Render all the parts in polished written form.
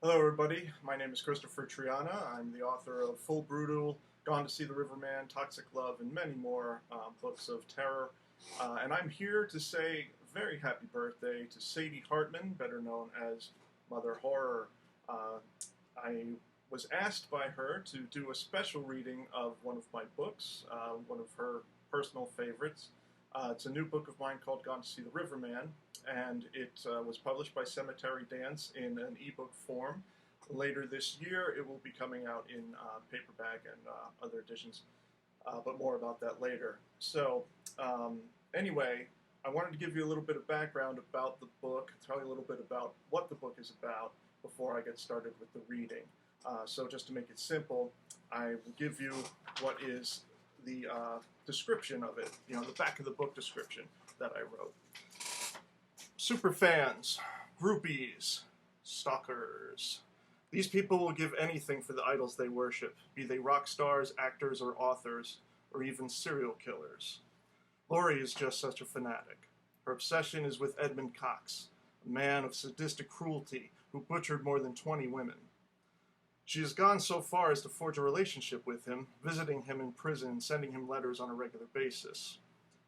Hello, everybody. My name is Kristopher Triana. I'm the author of Full Brutal, Gone to See the Riverman, Toxic Love, and many more books of terror. And I'm here to say very happy birthday to Sadie Hartman, better known as Mother Horror. I was asked by her to do a special reading of one of my books, one of her personal favorites. It's a new book of mine called Gone to See the Riverman, and it was published by Cemetery Dance in an ebook form. Later this year, it will be coming out in paperback and other editions, but more about that later. So, anyway, I wanted to give you a little bit of background about the book, tell you a little bit about what the book is about before I get started with the reading. So just to make it simple, I will give you what is the description of it, the back of the book description that I wrote. Superfans, groupies, stalkers. These people will give anything for the idols they worship, be they rock stars, actors, or authors, or even serial killers. Laurie is just such a fanatic. Her obsession is with Edmund Cox, a man of sadistic cruelty who butchered more than 20 women. She has gone so far as to forge a relationship with him, visiting him in prison, sending him letters on a regular basis.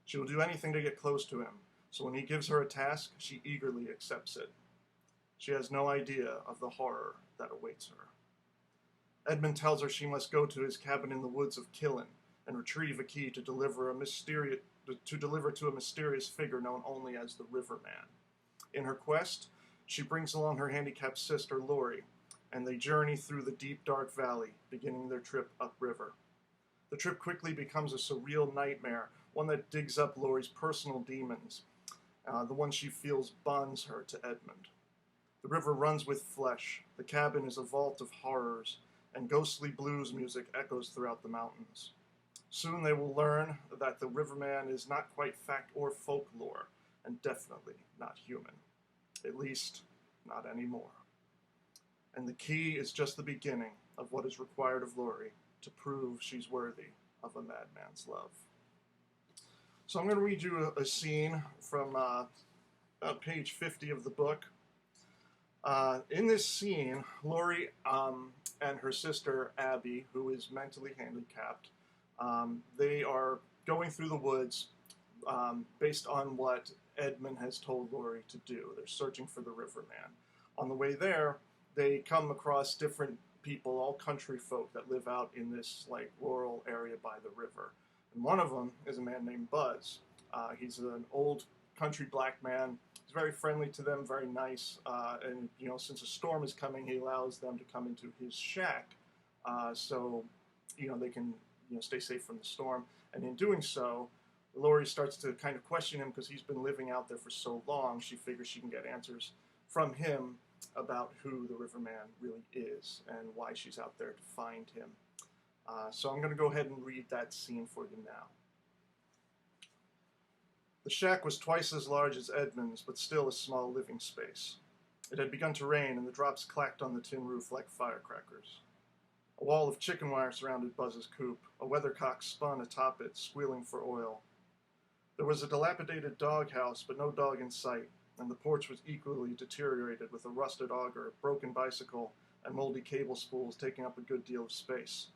She will do anything to get close to him, so when he gives her a task, she eagerly accepts it. She has no idea of the horror that awaits her. Edmund tells her she must go to his cabin in the woods of Killen and retrieve a key to deliver to a mysterious figure known only as the Riverman. In her quest, she brings along her handicapped sister, Laurie, and they journey through the deep, dark valley, beginning their trip upriver. The trip quickly becomes a surreal nightmare, one that digs up Laurie's personal demons, the one she feels bonds her to Edmund. The river runs with flesh, the cabin is a vault of horrors, and ghostly blues music echoes throughout the mountains. Soon they will learn that the Riverman is not quite fact or folklore, and definitely not human. At least, not anymore. And the key is just the beginning of what is required of Laurie to prove she's worthy of a madman's love. So I'm going to read you a scene from about page 50 of the book. In this scene, Laurie and her sister Abby, who is mentally handicapped, they are going through the woods based on what Edmund has told Laurie to do. They're searching for the Riverman. On the way there, they come across different people, all country folk that live out in this rural area by the river. And one of them is a man named Buzz. He's an old country black man. He's very friendly to them, very nice. And since a storm is coming, he allows them to come into his shack, so they can stay safe from the storm. And in doing so, Laurie starts to kind of question him because he's been living out there for so long. She figures she can get answers from him about who the Riverman really is and why she's out there to find him. So I'm going to go ahead and read that scene for you now. The shack was twice as large as Edmund's, but still a small living space. It had begun to rain, and the drops clacked on the tin roof like firecrackers. A wall of chicken wire surrounded Buzz's coop. A weathercock spun atop it, squealing for oil. There was a dilapidated doghouse, but no dog in sight, and the porch was equally deteriorated with a rusted auger, a broken bicycle, and moldy cable spools taking up a good deal of space.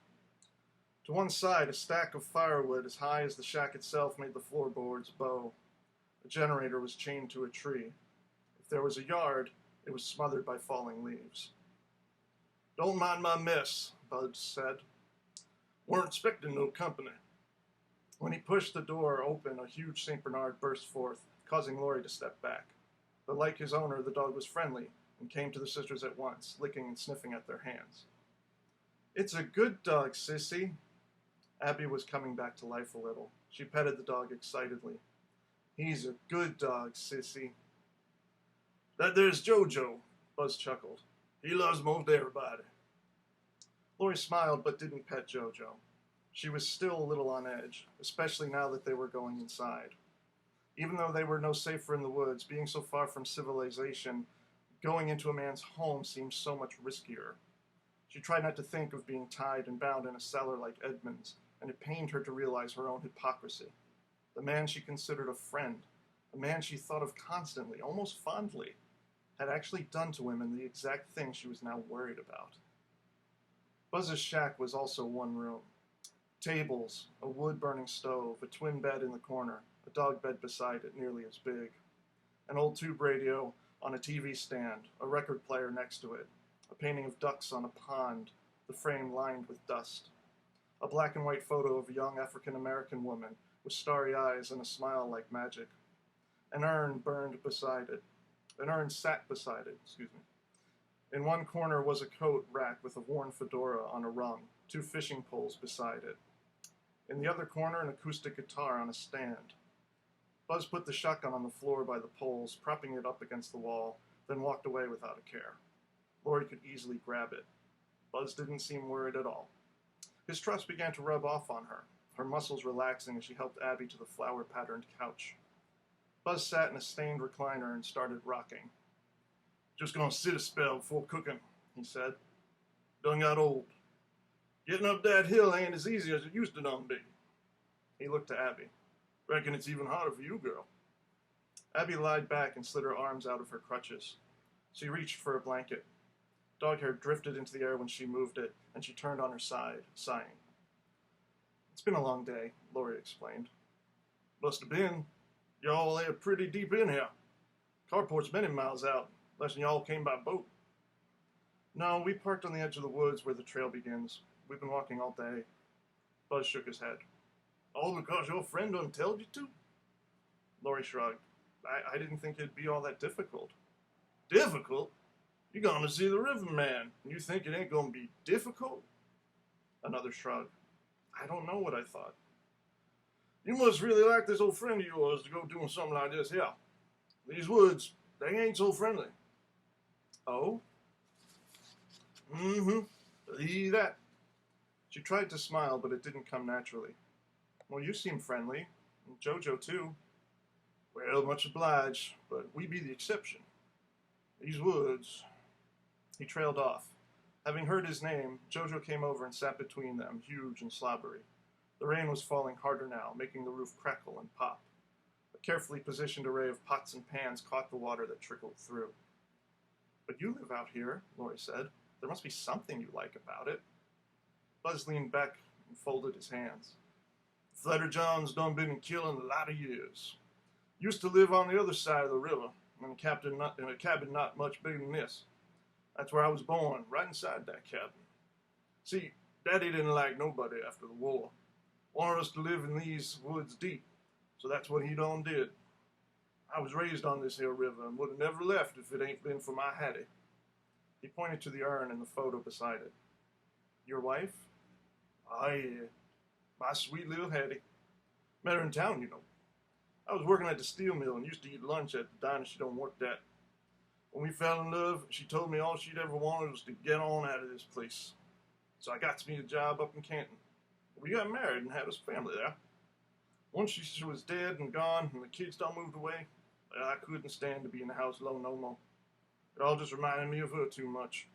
To one side, a stack of firewood as high as the shack itself made the floorboards bow. A generator was chained to a tree. If there was a yard, it was smothered by falling leaves. "Don't mind my mess," Bud said. "Weren't expecting no company." When he pushed the door open, a huge St. Bernard burst forth, causing Laurie to step back. But like his owner, the dog was friendly and came to the sisters at once, licking and sniffing at their hands. "It's a good dog, sissy." Abby was coming back to life a little. She petted the dog excitedly. "He's a good dog, sissy." "That there's Jojo," Buzz chuckled. "He loves most everybody." Laurie smiled but didn't pet Jojo. She was still a little on edge, especially now that they were going inside. Even though they were no safer in the woods, being so far from civilization, going into a man's home seemed so much riskier. She tried not to think of being tied and bound in a cellar like Edmund's, and it pained her to realize her own hypocrisy. The man she considered a friend, a man she thought of constantly, almost fondly, had actually done to women the exact thing she was now worried about. Buzz's shack was also one room. Tables, a wood-burning stove, a twin bed in the corner, a dog bed beside it nearly as big, an old tube radio on a TV stand, a record player next to it, a painting of ducks on a pond, the frame lined with dust, a black and white photo of a young African-American woman with starry eyes and a smile like magic. An urn burned beside it. An urn sat beside it, In one corner was a coat rack with a worn fedora on a rung, 2 fishing poles beside it. In the other corner, an acoustic guitar on a stand. Buzz put the shotgun on the floor by the poles, propping it up against the wall, then walked away without a care. Lori could easily grab it. Buzz didn't seem worried at all. His trust began to rub off on her muscles relaxing as she helped Abby to the flower-patterned couch. Buzz sat in a stained recliner and started rocking. "Just gonna sit a spell before cooking," he said. "Done got old. Getting up that hill ain't as easy as it used to done be." He looked to Abby. "Reckon it's even harder for you, girl." Abby lied back and slid her arms out of her crutches. She reached for a blanket. Dog hair drifted into the air when she moved it, and she turned on her side, sighing. "It's been a long day," Lori explained. "Must have been. Y'all lay pretty deep in here. Carport's many miles out, unless y'all came by boat." "No, we parked on the edge of the woods where the trail begins. We've been walking all day." Buzz shook his head. "All because your friend done told you to?" Lori shrugged. I didn't think it'd be all that difficult." "Difficult? You're going to see the riverman, and you think it ain't going to be difficult?" Another shrug. "I don't know what I thought." "You must really like this old friend of yours to go doing something like this here. These woods, they ain't so friendly." "Oh?" "Believe that." She tried to smile, but it didn't come naturally. "Well, you seem friendly. And Jojo, too." "Well, much obliged, but we be the exception. These woods..." He trailed off. Having heard his name, Jojo came over and sat between them, huge and slobbery. The rain was falling harder now, making the roof crackle and pop. A carefully positioned array of pots and pans caught the water that trickled through. "But you live out here," Lori said. "There must be something you like about it." Buzz leaned back and folded his hands. "Flutter John's done been in killing a lot of years. Used to live on the other side of the river, in a cabin not much bigger than this. That's where I was born, right inside that cabin. See, Daddy didn't like nobody after the war. Wanted us to live in these woods deep, so that's what he done did. I was raised on this here river and would have never left if it ain't been for my Hattie." He pointed to the urn and the photo beside it. "Your wife?" "Oh, yeah. My sweet little Hattie. Met her in town, you know. I was working at the steel mill and used to eat lunch at the diner she done worked at. When we fell in love, she told me all she'd ever wanted was to get on out of this place. So I got me a job up in Canton. We got married and had us family there. Once she was dead and gone and the kids done moved away, I couldn't stand to be in the house alone no more. It all just reminded me of her too much.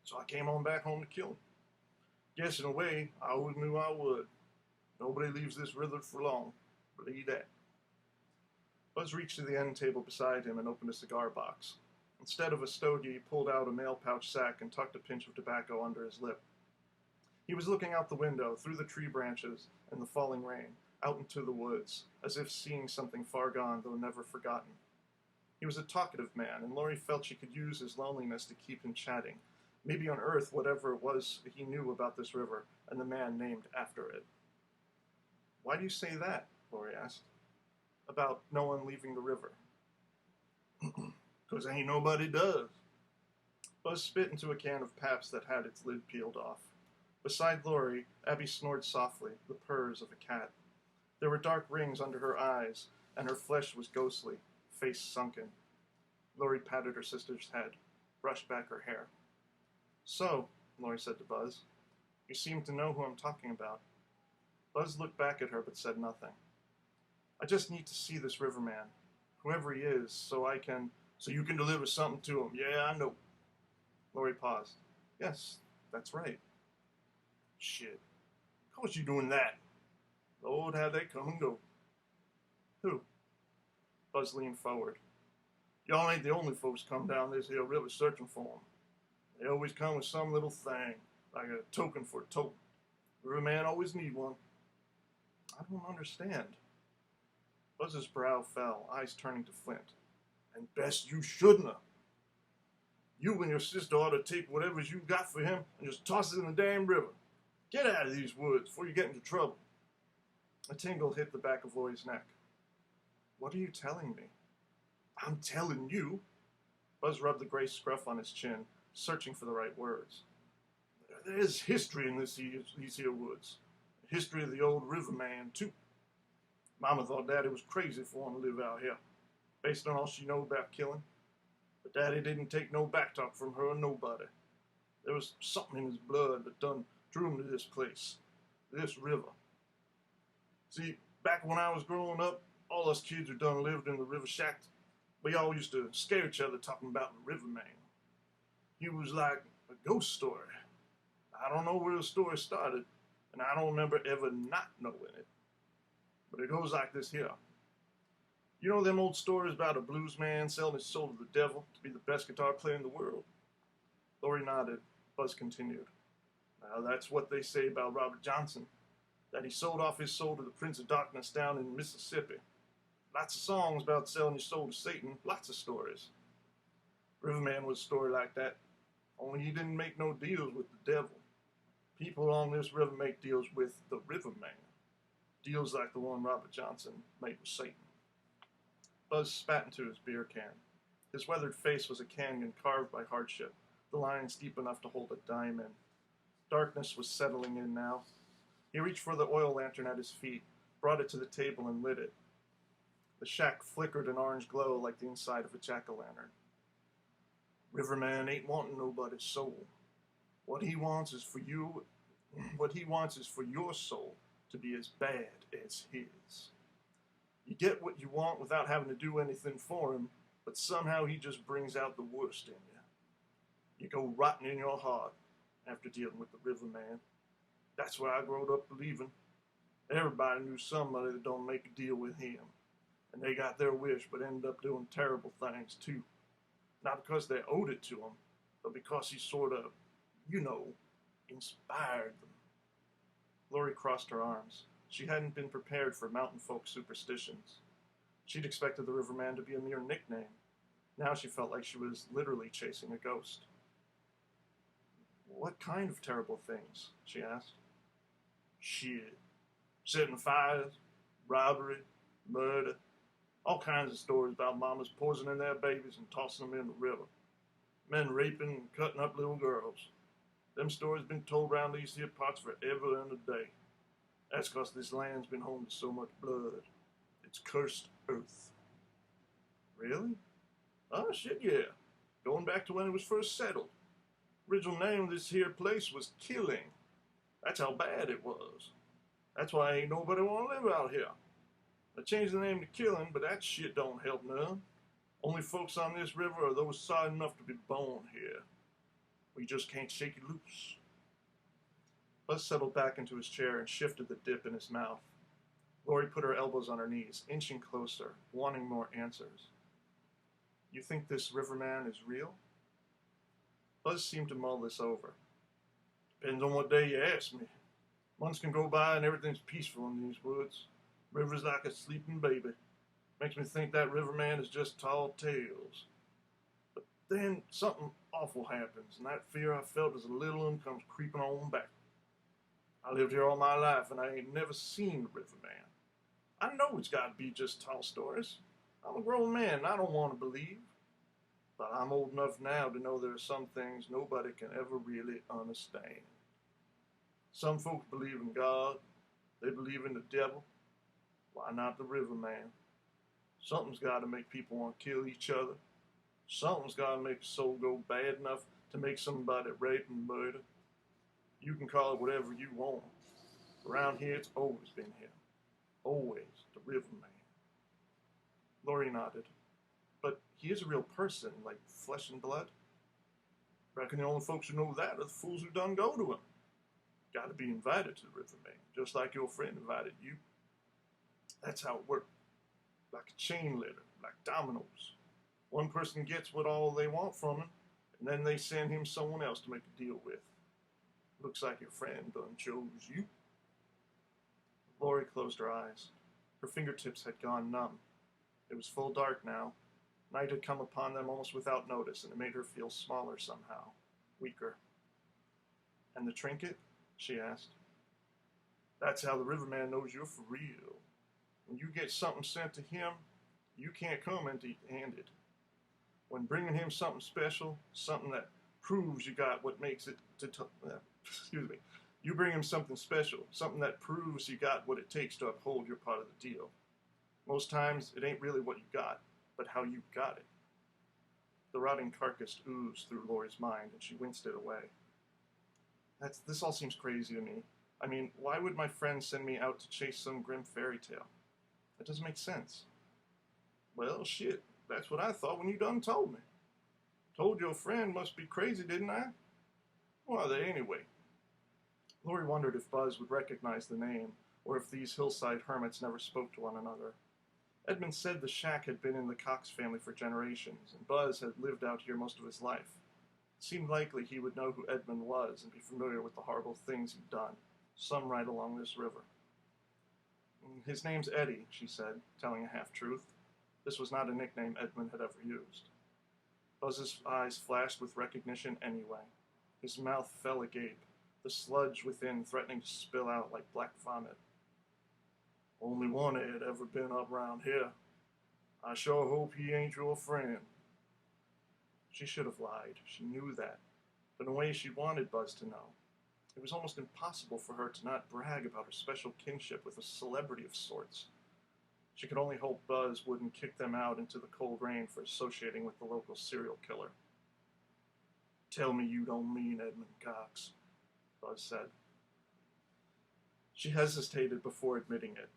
So I came on back home to kill him. Guess in a way, I always knew I would. Nobody leaves this river for long. Believe that." Buzz reached to the end table beside him and opened a cigar box. Instead of a stogie, he pulled out a mail pouch sack and tucked a pinch of tobacco under his lip. He was looking out the window, through the tree branches and the falling rain, out into the woods, as if seeing something far gone, though never forgotten. He was a talkative man, and Lori felt she could use his loneliness to keep him chatting, maybe unearth whatever it was he knew about this river and the man named after it. "Why do you say that?" Lori asked. "About no one leaving the river." "'Cause ain't nobody does." Buzz spit into a can of Pabst that had its lid peeled off. Beside Lori, Abby snored softly, the purrs of a cat. There were dark rings under her eyes, and her flesh was ghostly, face sunken. Lori patted her sister's head, brushed back her hair. "So," Lori said to Buzz, "you seem to know who I'm talking about." Buzz looked back at her but said nothing. "I just need to see this riverman, whoever he is, so you can deliver something to him. Yeah, I know." Lori paused. "Yes, that's right." "Shit. How was you doing that? Lord, how they come and go." "Who?" Buzz leaned forward. Y'all ain't the only folks come down this here river searching for 'em. They always come with some little thing, like a token for a totem. Riverman always need one. I don't understand. Buzz's brow fell, eyes turning to flint. And best you shouldn't have. You and your sister ought to take whatever you got for him and just toss it in the damn river. Get out of these woods before you get into trouble. A tingle hit the back of Lori's neck. What are you telling me? I'm telling you. Buzz rubbed the gray scruff on his chin, searching for the right words. There's history in these here woods. The history of the old riverman, too. Mama thought Daddy was crazy for wanting to live out here, based on all she knew about killing. But Daddy didn't take no backtalk from her or nobody. There was something in his blood that done drew him to this place, this river. See, back when I was growing up, all us kids who done lived in the river shack, we all used to scare each other talking about the riverman. He was like a ghost story. I don't know where the story started, and I don't remember ever not knowing it. But it goes like this here. You know them old stories about a blues man selling his soul to the devil to be the best guitar player in the world? Lori nodded. Buzz continued. Now that's what they say about Robert Johnson, that he sold off his soul to the Prince of Darkness down in Mississippi. Lots of songs about selling your soul to Satan, lots of stories. Riverman was a story like that, only he didn't make no deals with the devil. People along this river make deals with the Riverman. Deals like the one Robert Johnson made with Satan. Buzz spat into his beer can. His weathered face was a canyon carved by hardship, the lines deep enough to hold a dime in. Darkness was settling in now. He reached for the oil lantern at his feet, brought it to the table, and lit it. The shack flickered an orange glow like the inside of a jack-o'-lantern. Riverman ain't wanting nobody's soul. What he wants is for your soul to be as bad as his. You get what you want without having to do anything for him, but somehow he just brings out the worst in you. You go rotten in your heart after dealing with the Riverman. That's what I growed up believing. Everybody knew somebody that don't make a deal with him. And they got their wish, but ended up doing terrible things, too. Not because they owed it to him, but because he sort of, inspired them. Lori crossed her arms. She hadn't been prepared for mountain folk superstitions. She'd expected the Riverman to be a mere nickname. Now she felt like she was literally chasing a ghost. What kind of terrible things? She asked. Shit. Setting fires, robbery, murder, all kinds of stories about mamas poisoning their babies and tossing them in the river. Men raping and cutting up little girls. Them stories been told around these here parts forever and a day. That's 'cause this land's been home to so much blood. It's cursed earth. Really? Oh, shit, yeah. Going back to when it was first settled. Original name of this here place was Killing. That's how bad it was. That's why ain't nobody want to live out here. They changed the name to Killing, but that shit don't help none. Only folks on this river are those sorry enough to be born here. We just can't shake it loose. Buzz settled back into his chair and shifted the dip in his mouth. Lori put her elbows on her knees, inching closer, wanting more answers. You think this Riverman is real? Buzz seemed to mull this over. Depends on what day you ask me. Months can go by and everything's peaceful in these woods. River's like a sleeping baby. Makes me think that Riverman is just tall tales. But then something awful happens, and that fear I felt as a little one comes creeping on back. I lived here all my life, and I ain't never seen the Riverman. I know it's got to be just tall stories. I'm a grown man, and I don't want to believe. But I'm old enough now to know there are some things nobody can ever really understand. Some folks believe in God. They believe in the devil. Why not the Riverman? Something's got to make people want to kill each other. Something's got to make a soul go bad enough to make somebody rape and murder. You can call it whatever you want. Around here, it's always been him. Always the Riverman. Lori nodded. But he is a real person, like flesh and blood. Reckon the only folks who know that are the fools who done go to him. Got to be invited to the Riverman, just like your friend invited you. That's how it worked. Like a chain letter, like dominoes. One person gets what all they want from him, and then they send him someone else to make a deal with. Looks like your friend done chose you. Lori closed her eyes. Her fingertips had gone numb. It was full dark now. Night had come upon them almost without notice, and it made her feel smaller somehow, weaker. And the trinket? She asked. That's how the Riverman knows you're for real. When you get something sent to him, you can't come empty-handed. When bringing him something special, something that proves you got what makes it you bring him something special, something that proves you got what it takes to uphold your part of the deal. Most times, it ain't really what you got, but how you got it. The rotting carcass oozed through Lori's mind, and she winced it away. This all seems crazy to me. I mean, why would my friend send me out to chase some grim fairy tale? That doesn't make sense. Well, shit, that's what I thought when you done told me. Told your friend must be crazy, didn't I? What are they anyway? Lori wondered if Buzz would recognize the name, or if these hillside hermits never spoke to one another. Edmund said the shack had been in the Cox family for generations, and Buzz had lived out here most of his life. It seemed likely he would know who Edmund was and be familiar with the horrible things he'd done, some right along this river. His name's Eddie, she said, telling a half-truth. This was not a nickname Edmund had ever used. Buzz's eyes flashed with recognition anyway. His mouth fell agape, the sludge within threatening to spill out like black vomit. Only one had ever been up round here. I sure hope he ain't your friend. She should have lied. She knew that. But in a way she wanted Buzz to know. It was almost impossible for her to not brag about her special kinship with a celebrity of sorts. She could only hope Buzz wouldn't kick them out into the cold rain for associating with the local serial killer. Tell me you don't mean Edmund Cox, Buzz said. She hesitated before admitting it.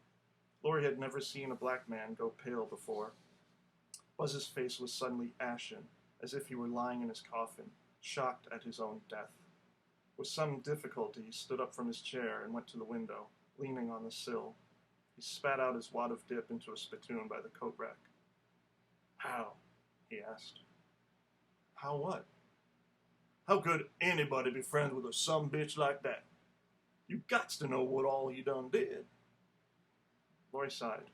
Lori had never seen a black man go pale before. Buzz's face was suddenly ashen, as if he were lying in his coffin, shocked at his own death. With some difficulty, he stood up from his chair and went to the window, leaning on the sill. He spat out his wad of dip into a spittoon by the coat rack. How? He asked. How what? How could anybody be friends with a sumbitch like that? You gots to know what all he done did. Lori sighed.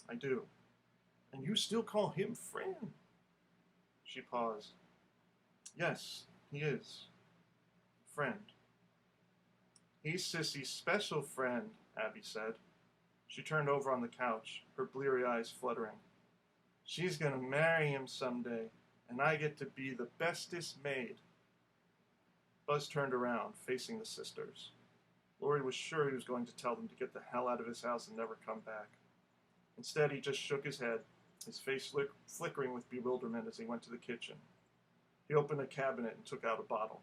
I do. And you still call him friend? She paused. Yes, he is. Friend. He's Sissy's special friend, Abby said. She turned over on the couch, her bleary eyes fluttering. She's gonna marry him someday, and I get to be the bestest maid. Buzz turned around, facing the sisters. Lori was sure he was going to tell them to get the hell out of his house and never come back. Instead, he just shook his head, his face flickering with bewilderment as he went to the kitchen. He opened a cabinet and took out a bottle.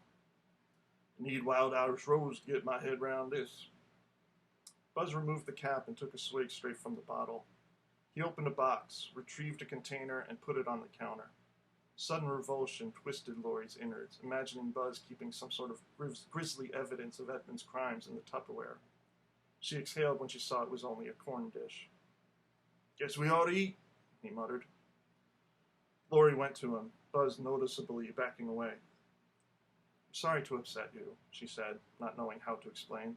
Need wild Irish rose to get my head round this. Buzz removed the cap and took a swig straight from the bottle. He opened a box, retrieved a container, and put it on the counter. Sudden revulsion twisted Lori's innards, imagining Buzz keeping some sort of grisly evidence of Edmund's crimes in the Tupperware. She exhaled when she saw it was only a corn dish. Guess we ought to eat, he muttered. Lori went to him, Buzz noticeably backing away. Sorry to upset you, she said, not knowing how to explain.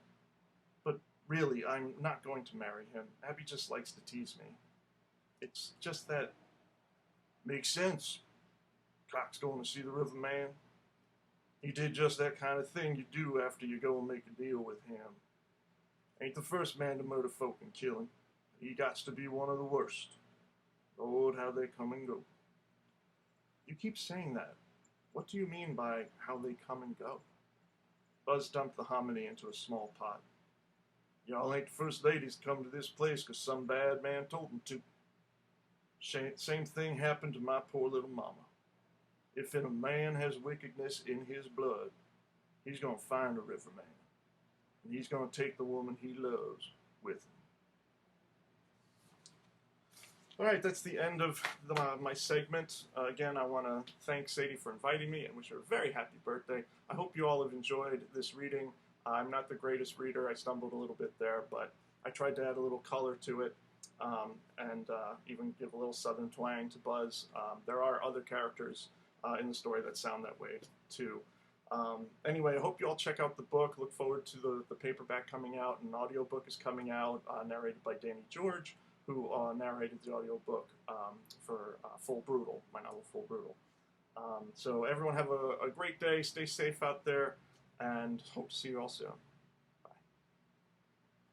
But really, I'm not going to marry him. Abby just likes to tease me. It's just that... Makes sense. Cox going to see the Riverman. He did just that kind of thing you do after you go and make a deal with him. Ain't the first man to murder folk and kill him. He gots to be one of the worst. Lord, how they come and go. You keep saying that. What do you mean by how they come and go? Buzz dumped the hominy into a small pot. Y'all ain't the first ladies to come to this place 'cause some bad man told them to. Same thing happened to my poor little mama. If a man has wickedness in his blood, he's going to find a Riverman. And he's going to take the woman he loves with him. All right, that's the end of my segment. Again, I want to thank Sadie for inviting me and wish her a very happy birthday. I hope you all have enjoyed this reading. I'm not the greatest reader. I stumbled a little bit there, but I tried to add a little color to it. and even give a little southern twang to Buzz. There are other characters in the story that sound that way too. Anyway, I hope you all check out the book. Look forward to the paperback coming out. An audiobook is coming out, narrated by Danny George, who narrated the audiobook for Full Brutal, my novel Full Brutal. So everyone have a great day. Stay safe out there, and hope to see you all soon.